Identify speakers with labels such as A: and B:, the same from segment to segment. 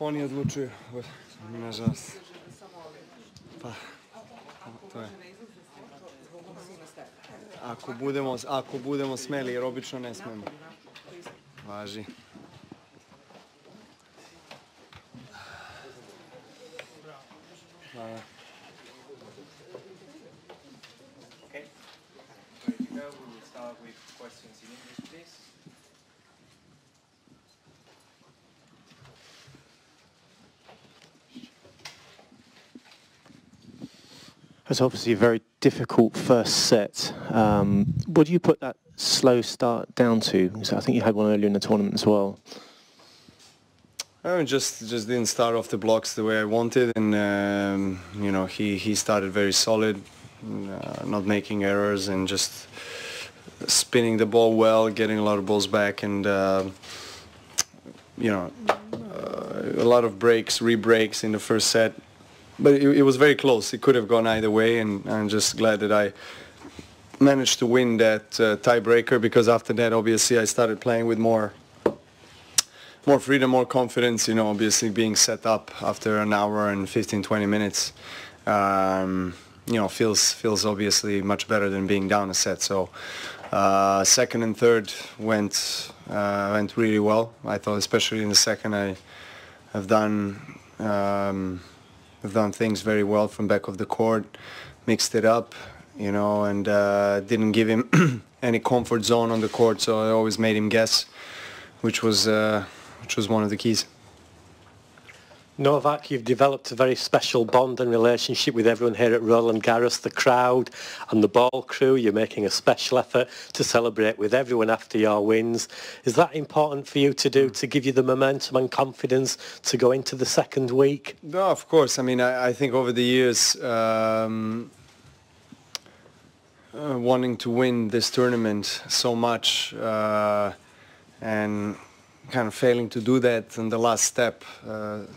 A: oni odlučuju, nažalost. Pa, to je. Ako budemo smeli, jer obično ne smemo. Važi. Hvala.
B: Okay. Ready to go. We will start with questions in English, please.
C: It's obviously a very difficult first set. What do you put that slow start down to? So I think you had one earlier in the tournament as well.
A: I just didn't start off the blocks the way I wanted, and you know, he started very solid, not making errors and just spinning the ball well, getting a lot of balls back, and you know, a lot of breaks, re-breaks in the first set. But it was very close. It could have gone either way, and I'm just glad that I managed to win that tiebreaker, because after that, obviously, I started playing with more freedom, more confidence, you know, obviously being set up after an hour and 15-20 minutes, you know, feels obviously much better than being down a set. So second and third went really well. I thought, especially in the second, I've done things very well from back of the court, mixed it up, you know, and didn't give him any comfort zone on the court, so I always made him guess, which was one of the keys.
C: Novak, you've developed a very special bond and relationship with everyone here at Roland Garros, the crowd and the ball crew. You're making a special effort to celebrate with everyone after your wins. Is that important for you to do, to give you the momentum and confidence to go into the second week?
A: No, of course. I mean, I think over the years, wanting to win this tournament so much and kind of failing to do that in the last step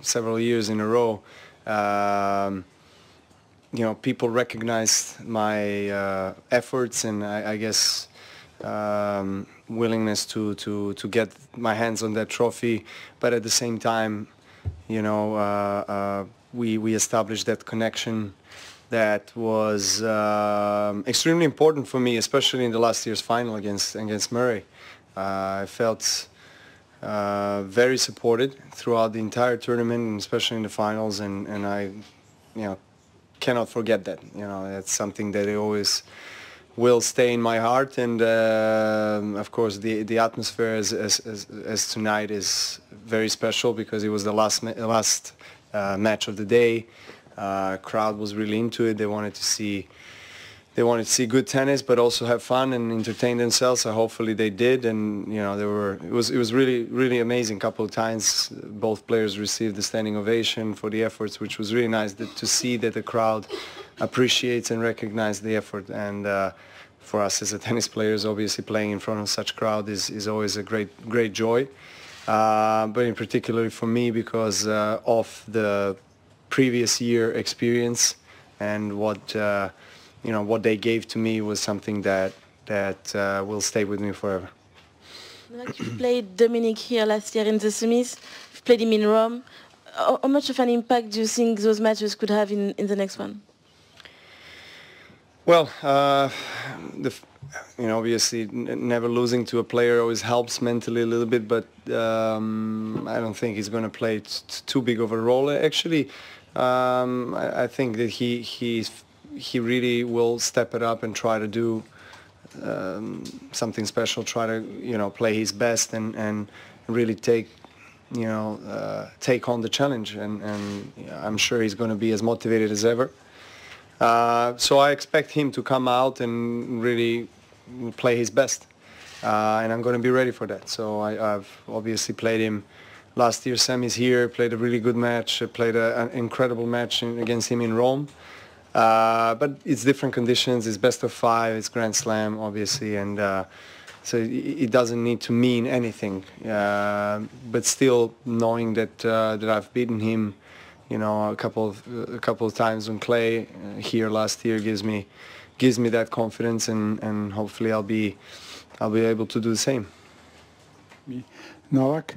A: several years in a row, you know, people recognized my efforts and I guess willingness to get my hands on that trophy. But at the same time, you know, we established that connection that was extremely important for me, especially in the last year's final against Murray. I felt very supported throughout the entire tournament, and especially in the finals, and I, you know, cannot forget that. You know, that's something that always will stay in my heart, and of course the atmosphere as tonight is very special, because it was the last match of the day. Crowd was really into it. They wanted to see good tennis, but also have fun and entertain themselves. So hopefully they did, and you know, it was really amazing. Couple of times, both players received the standing ovation for the efforts, which was really nice to see that the crowd appreciates and recognizes the effort. And for us as a tennis players, obviously playing in front of such crowd is always a great joy. But in particular for me, because of the previous year experience and what you know, what they gave to me was something that will stay with me forever.
D: Like, you played Dominic here last year in the semis. You played him in Rome. How much of an impact do you think those matches could have in the next one?
A: Well, you know, obviously never losing to a player always helps mentally a little bit, but I don't think he's going to play too big of a role. Actually, I think that he really will step it up and try to do something special, try to, you know, play his best and really take on the challenge, and I'm sure he's going to be as motivated as ever. So I expect him to come out and really play his best, and I'm going to be ready for that. So I've obviously played him last year semis here, played a really good match, played an incredible match against him in Rome. But it's different conditions, it's best of 5, it's Grand Slam obviously, and so it doesn't need to mean anything. But still, knowing that I've beaten him, you know, a couple of times on clay here last year gives me that confidence, and hopefully I'll be able to do the same.
E: Novak,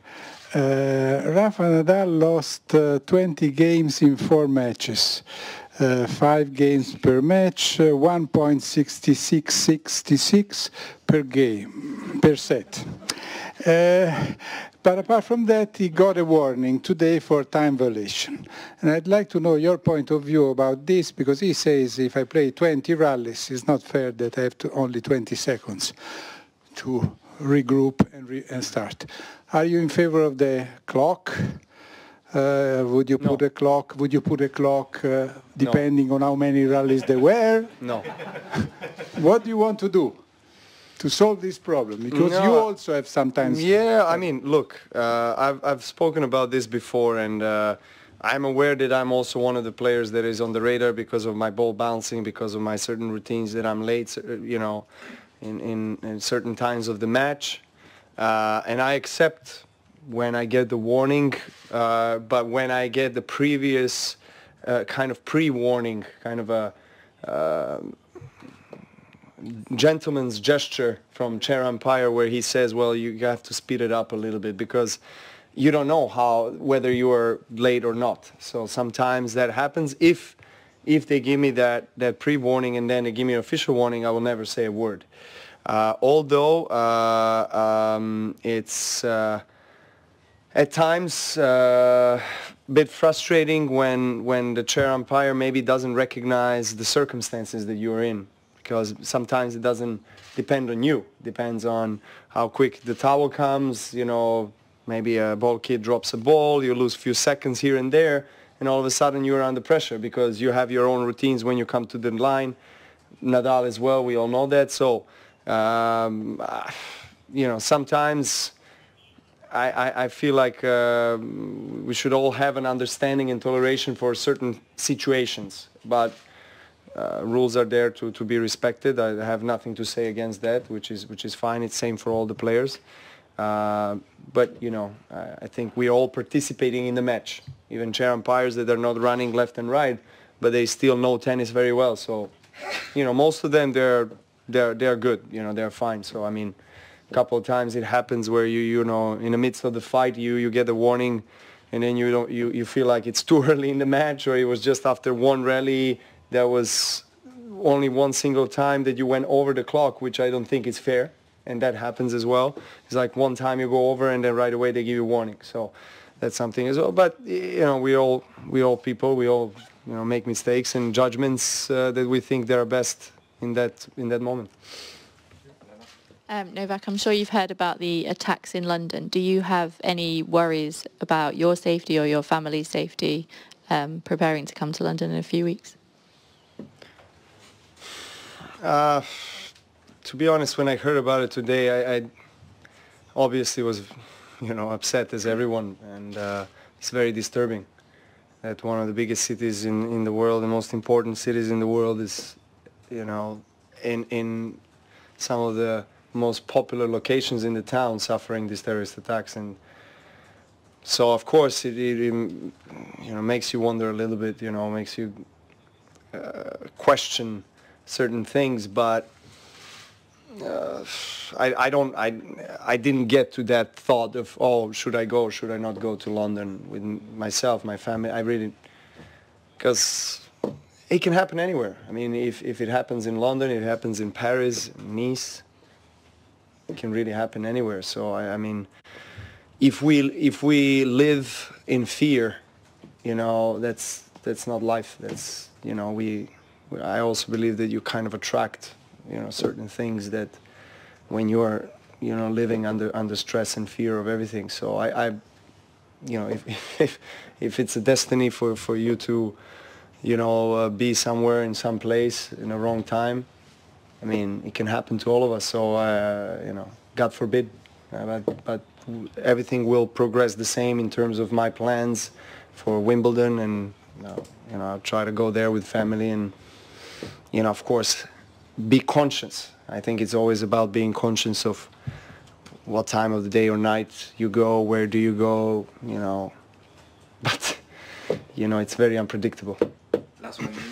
E: Rafa Nadal lost 20 games in 4 matches. 5 games per match, 1.6666 per game, per set. But apart from that, he got a warning today for time violation. And I'd like to know your point of view about this, because he says if I play 20 rallies, it's not fair that I have only 20 seconds to regroup and start. Are you in favor of the clock? Would you put a clock? Would you put a clock depending on how many rallies there were?
A: No.
E: What do you want to do to solve this problem? Because you also have sometimes...
A: Yeah, I mean, look, I've spoken about this before, and I'm aware that I'm also one of the players that is on the radar because of my ball bouncing, because of my certain routines that I'm late, you know, in certain times of the match. And I accept when I get the warning, but when I get the previous kind of pre-warning, kind of a gentleman's gesture from chair umpire where he says, well, you have to speed it up a little bit because you don't know whether you are late or not. So sometimes that happens. If they give me that pre-warning and then they give me an official warning, I will never say a word. Although it's at times a bit frustrating when the chair umpire maybe doesn't recognize the circumstances that you're in, because sometimes it doesn't depend on you. It depends on how quick the towel comes, you know, maybe a ball kid drops a ball, you lose a few seconds here and there, and all of a sudden you're under pressure because you have your own routines when you come to the line. Nadal as well, we all know that. So, you know, sometimes I feel like we should all have an understanding and toleration for certain situations, but rules are there to be respected. I have nothing to say against that, which is fine. It's same for all the players. But you know, I think we're all participating in the match. Even chair umpires that are not running left and right, but they still know tennis very well. So, you know, most of them they're good. You know, they're fine. So I mean, a couple of times it happens where you know, in the midst of the fight you get a warning, and then you feel like it's too early in the match, or it was just after one rally. There was only one single time that you went over the clock, which I don't think is fair, and that happens as well. It's like one time you go over and then right away they give you a warning. So that's something as well. But you know, we all people, we all, you know, make mistakes and judgments that we think they are best in that moment.
F: Novak, I'm sure you've heard about the attacks in London. Do you have any worries about your safety or your family's safety preparing to come to London in a few weeks?
A: To be honest, when I heard about it today, I obviously was, you know, upset as everyone, and it's very disturbing that one of the biggest cities in the world, the most important cities in the world, is, you know, in some of the most popular locations in the town suffering these terrorist attacks. And so of course it you know, makes you wonder a little bit, you know, makes you question certain things, but I didn't get to that thought of, oh, should I go or should I not go to London with myself, my family. I really, because it can happen anywhere. I mean, if it happens in London, it happens in Paris, Nice. It can really happen anywhere. So I mean, if we live in fear, you know, that's not life. That's, you know, I also believe that you kind of attract, you know, certain things that when you are, you know, living under stress and fear of everything. So I you know, if it's a destiny for you to, you know, be somewhere in some place in the wrong time, I mean, it can happen to all of us. So you know, God forbid, but everything will progress the same in terms of my plans for Wimbledon, and you know, I'll try to go there with family, and you know, of course, be conscious. I think it's always about being conscious of what time of the day or night you go, where do you go, you know, but you know, it's very unpredictable.
B: Last one, English.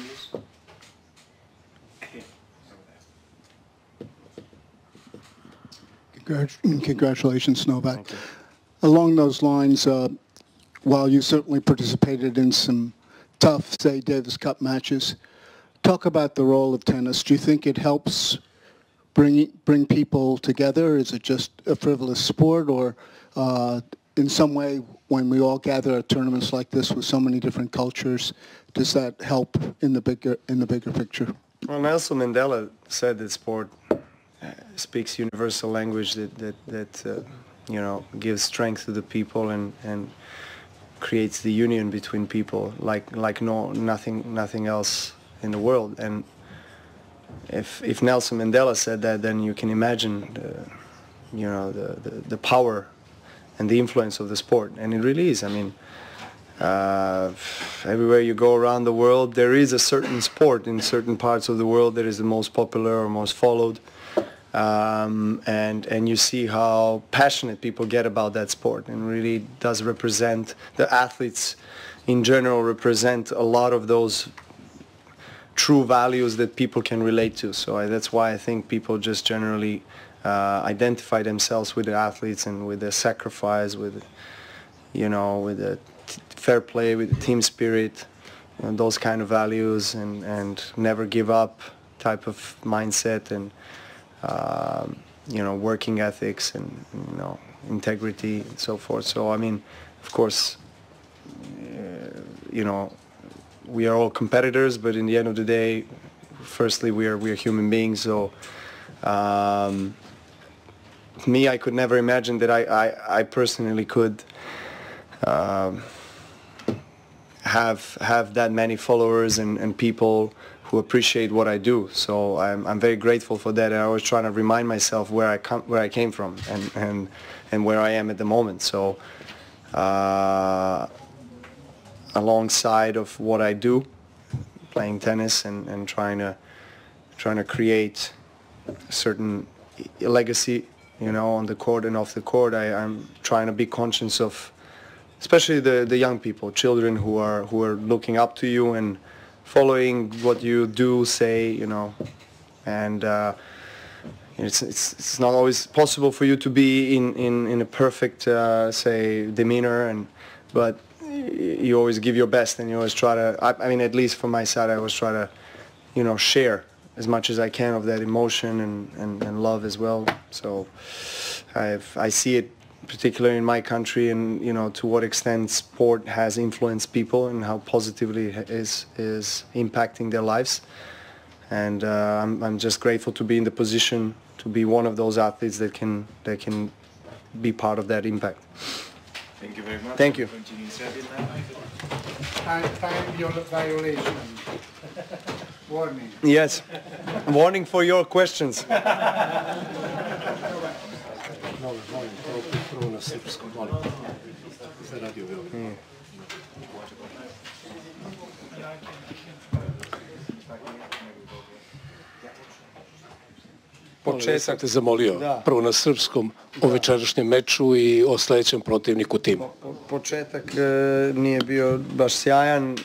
G: Congratulations, Novak. Along those lines, while you certainly participated in some tough, say, Davis Cup matches, talk about the role of tennis. Do you think it helps bring people together? Is it just a frivolous sport, or in some way, when we all gather at tournaments like this with so many different cultures, does that help in the bigger picture?
A: Well, Nelson Mandela said that sport speaks universal language that you know, gives strength to the people and creates the union between people like nothing else in the world. And if Nelson Mandela said that, then you can imagine you know, the power and the influence of the sport. And it really is. I mean, everywhere you go around the world, there is a certain sport in certain parts of the world that is the most popular or most followed. And you see how passionate people get about that sport, and really does represent, the athletes in general represent a lot of those true values that people can relate to. So that's why I think people just generally identify themselves with the athletes and with the sacrifice, with, you know, with the fair play, with the team spirit, and those kind of values, and never give up type of mindset, and you know, working ethics, and you know, integrity and so forth. So I mean, of course, you know, we are all competitors, but in the end of the day, firstly, we are human beings. So me, I could never imagine that I personally could have that many followers and people who appreciate what I do. So I'm very grateful for that, and I always try to remind myself where I came from and where I am at the moment. So alongside of what I do, playing tennis and trying to create a certain legacy, you know, on the court and off the court, I'm trying to be conscious of, especially the young people, children who are looking up to you and following what you do, say, you know, and it's not always possible for you to be in a perfect, say, demeanor, but you always give your best, and you always try to. I mean, at least from my side, I always try to, you know, share as much as I can of that emotion and love as well. So I see it, particularly in my country, and you know, to what extent sport has influenced people and how positively it is impacting their lives. And I'm just grateful to be in the position to be one of those athletes that can be part of that impact.
B: Thank you very much.
A: Thank you.
B: Continue in Serbian now.
E: Time violation. Warning.
A: Yes, warning for your questions.
C: Prvo na srpskom, molim. Za radio Beograd.
A: Početak.
C: Sam te zamolio, prvo na srpskom, o večerašnjem meču i o sljedećem protivniku tima.
A: Početak nije bio baš sjajan,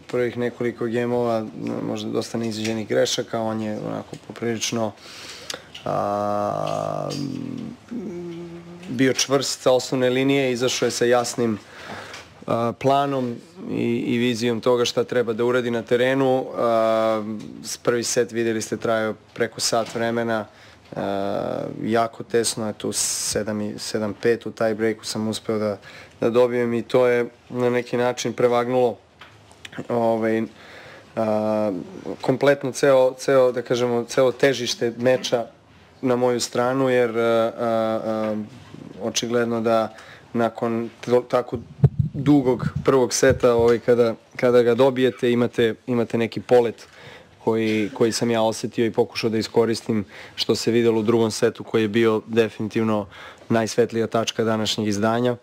A: prvih nekoliko gemova, možda dosta neiziđenih grešaka, on je onako poprilično bio čvrst sa osnovne linije, izašao je sa jasnim planom i vizijom toga šta treba da uradi na terenu. Prvi set, vidjeli ste, trajao preko sat vremena, jako tesno je tu, 7-5 u taj breaku sam uspeo da dobijem, i to je na neki način prevagnulo kompletno ceo težište meča na moju stranu, jer očigledno da nakon tako dugog prvog seta, kada ga dobijete, imate neki polet koji sam ja osjetio i pokušao da iskoristim, što se vidjelo u drugom setu, koji je bio definitivno najsvetlija tačka današnjeg izdanja.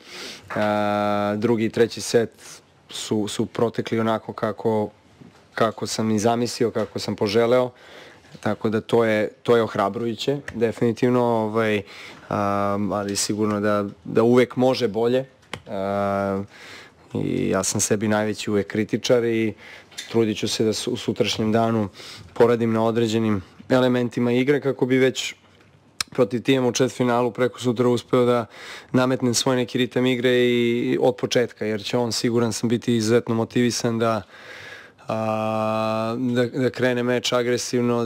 A: Drugi i treći set su protekli onako kako sam i zamislio, kako sam poželeo, tako da to je ohrabrujuće, definitivno, ali sigurno da uvek može bolje. I ja sam sebi najveći uvek kritičar i trudit ću se da u sutrašnjem danu poradim na određenim elementima igre kako bi već protiv tima u četvrtfinalu preko sutra uspeo da nametnem svoj neki ritam igre i od početka, jer će on, siguran sam, biti izuzetno motivisan da krene meč agresivno,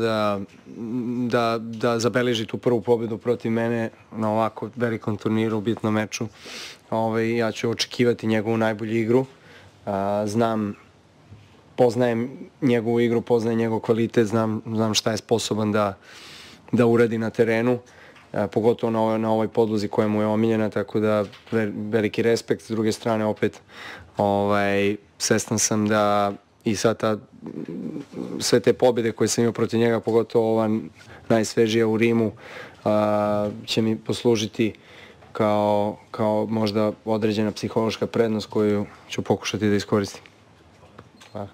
A: da zabeleži tu prvu pobedu protiv mene na ovako velikom turniru, u bitnom meču. Ja ću očekivati njegovu najbolju igru. Poznajem njegovu igru, poznajem njegov kvalitet, znam šta je sposoban da uradi na terenu, pogotovo na ovoj podlozi koja mu je omiljena, tako da veliki respekt. S druge strane, opet, svestan sam da i sad sve te pobjede koje sam imao protiv njega, pogotovo ova najsvežija u Rimu, će mi poslužiti kao možda određena psihološka prednost koju ću pokušati da iskoristim. Hvala.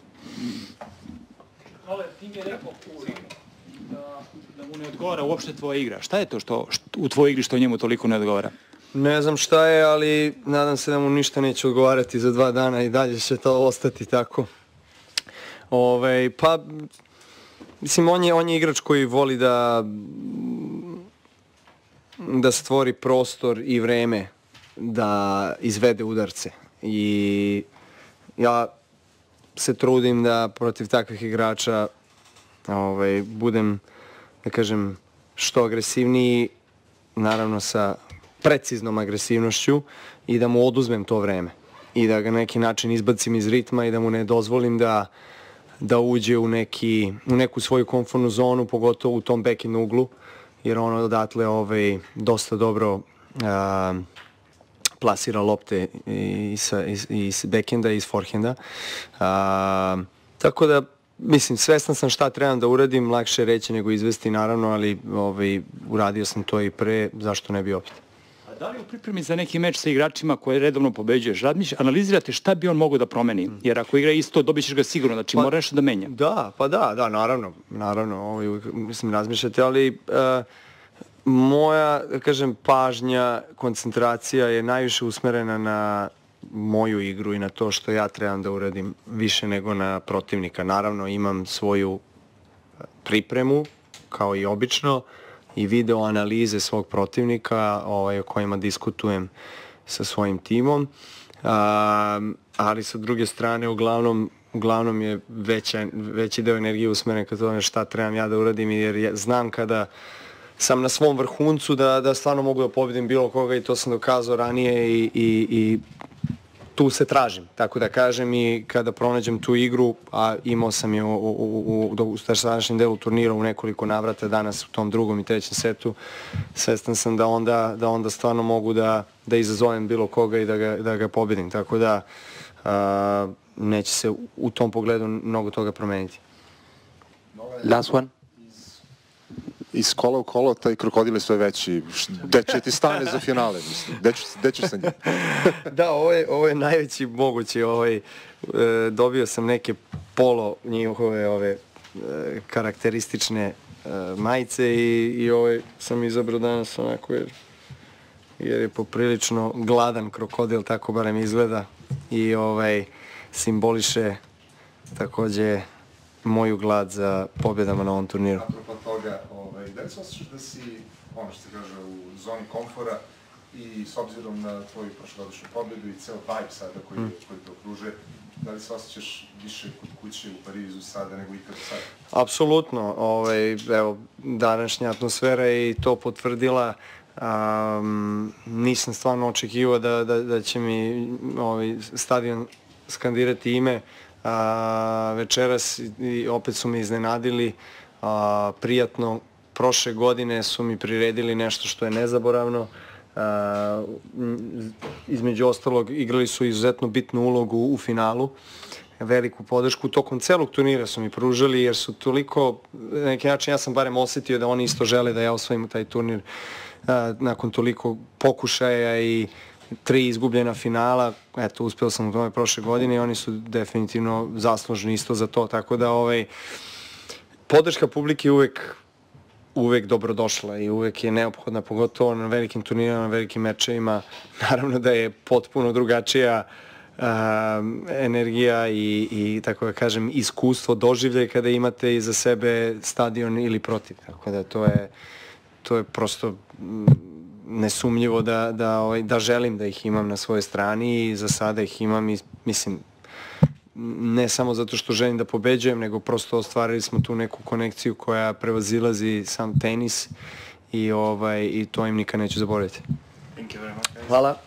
H: Ti mi je rekao u Rimu da mu ne odgovara uopšte tvoja igra. Šta je to što u tvojoj igri što njemu toliko ne odgovara?
A: Ne znam šta je, ali nadam se da mu ništa neće odgovarati za 2 dana i dalje će to ostati tako. Pa, mislim, on je igrač koji voli da stvori prostor i vreme da izvede udarce. I ja se trudim da protiv takvih igrača budem, da kažem, što agresivniji, naravno sa preciznom agresivnošću, i da mu oduzmem to vreme. I da ga na neki način izbacim iz ritma i da mu ne dozvolim da uđe u neku svoju komfortnu zonu, pogotovo u tom back-end uglu, jer on odatle dosta dobro plasira lopte iz back-enda i iz forehenda. Tako da, mislim, svestan sam šta trebam da uradim, lakše je reći nego izvesti, naravno, ali uradio sam to i pre, zašto ne bi opet.
H: A da li u pripremi za neki meč sa igračima koje redovno pobeđuješ, analizirate šta bi on mogao da promeni? Jer ako igra isto, dobit ćeš ga sigurno, znači mora nešto da menja.
A: Da, naravno, mislim, razmišljate, ali moja, da kažem, pažnja, koncentracija je najviše usmerena na moju igru i na to što ja trebam da uradim više nego na protivnika. Naravno, imam svoju pripremu, kao i obično, i video analize svog protivnika o kojima diskutujem sa svojim timom, ali sa druge strane uglavnom je veći deo energije usmeren ka tome šta trebam ja da uradim, jer znam kada sam na svom vrhuncu da stvarno mogu da pobedim bilo koga, i to sam dokazao ranije i tu se tražim, tako da kažem, i kada pronađem tu igru, a imao sam je u sadašnjem delu turnira u nekoliko navrata danas u tom drugom i trećem setu, svestan sam da onda stvarno mogu da izazovem bilo koga i da ga pobedim, tako da neće se u tom pogledu mnogo toga promeniti.
I: Last one. Iz kola u kolo taj krokodil je sve veći. Gde će ti stane za finale, mislim? Gde ćeš sa njim?
A: Da, ovo je najveći mogući. Dobio sam neke polo njihove karakteristične majice i sam izabrao danas onako jer je poprilično gladan krokodil, tako barem izgleda, i simboliše takođe moju glad za pobjedama na ovom turniru.
I: Apropo toga, da li se osjećaš da si, ono što se kaže, u zoni komfora, i s obzirom na tvoju prošlogodišnju pobjedu i ceo vibe sada koji te okružuje, da li se osjećaš više kod kuće u Parizu sada nego ikad sada?
A: Apsolutno. Evo, današnja atmosfera je i to potvrdila. Nisam stvarno očekivao da će mi stadion skandirati ime večeras, i opet su me iznenadili prijatno. Prošle godine su mi priredili nešto što je nezaboravno. Između ostalog, igrali su izuzetno bitnu ulogu u finalu. Veliku podršku tokom celog turnira su mi pružali, jer su toliko, na neki način ja sam barem osetio da oni isto žele da ja osvojim taj turnir nakon toliko pokušaja i 3 izgubljena finala. Eto, uspeo sam u tome prošle godine i oni su definitivno zaslužni isto za to, tako da podrška publike je uvek dobrodošla i uvek je neophodna, pogotovo na velikim turnirima, na velikim mečevima. Naravno da je potpuno drugačija energija i tako da kažem, iskustvo, doživljaj kada imate iza sebe stadion ili protiv. Tako da to je to je prosto nesumnjivo da želim da ih imam na svojoj strani i za sada ih imam i mislim ne samo zato što želim da pobeđujem, nego prosto ostvarili smo tu neku konekciju koja prevazilazi sam tenis i to im nikad neću zaboraviti.
C: Hvala.